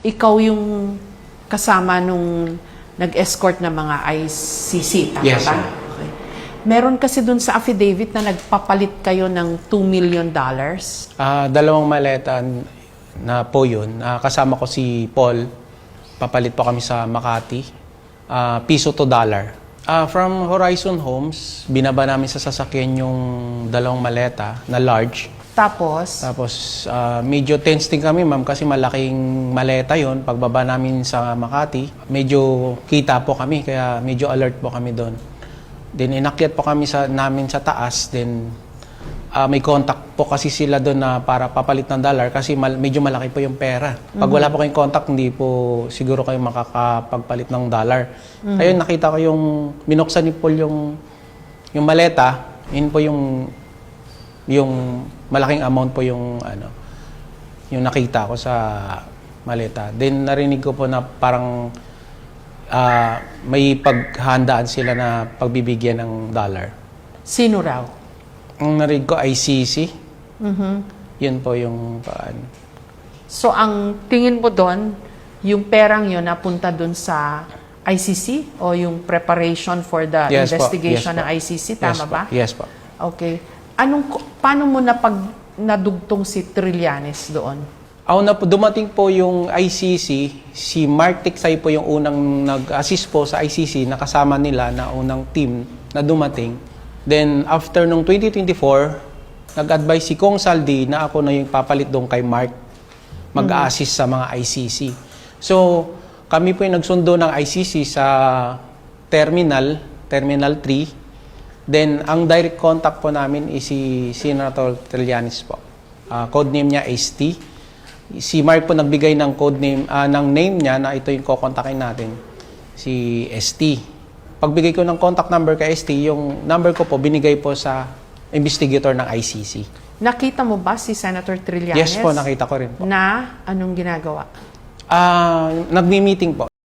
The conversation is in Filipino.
ikaw yung kasama nung nag-escort na mga ICC, tama Yes, ba? ma'am. Okay. Meron kasi dun sa affidavit na nagpapalit kayo ng $2 million. Dalawang maleta na po yun. Kasama ko si Paul. Papalit po kami sa Makati. Piso to dollar. From Horizon Homes, binaba namin sa sasakyan yung dalawang maleta na large. Tapos, Medyo tense din kami, ma'am, kasi malaking maleta yon. Pagbaba namin sa Makati, medyo kita po kami, kaya medyo alert po kami doon. Then inakyat po kami namin sa taas, then may contact po kasi sila doon na para papalit ng dollar kasi medyo malaki po yung pera. Pag wala po kayong contact, hindi po siguro kayo makakapagpalit ng dollar. Ayun, nakita ko yung binuksan ni Paul yung maleta, yun po yung malaking amount po yung nakita ko sa maleta. Then narinig ko po na parang may paghandaan sila na pagbibigyan ng dollar. sino raw? Ang narinig ko ICC. Yun po yung paano. So, ang tingin mo doon, yung perang yun napunta doon sa ICC o yung preparation for the Yes po, investigation yes po. ng ICC, tama ba? Yes po. Okay. Paano mo nadugtong si Trillanes doon? Dumating po yung ICC, si Mark Tiksay po yung unang nag-assist po sa ICC, nakasama nila na unang team na dumating. Then, after nung 2024, nag-advise si Kong Saldi na ako na yung papalit doon kay Mark mag-assist sa mga ICC. So, kami po yung nagsundo ng ICC sa Terminal 3. Then, ang direct contact po namin is si Senator Trillanes po. Codename niya ST. Si Mark po nagbigay ng codename, ng name niya na ito yung kukontakin natin, si ST. Pagbigay ko ng contact number kay ST, yung number ko po binigay po sa investigator ng ICC. Nakita mo ba si Senator Trillanes? Yes po, nakita ko rin po. Na anong ginagawa? Nagmi-meeting po.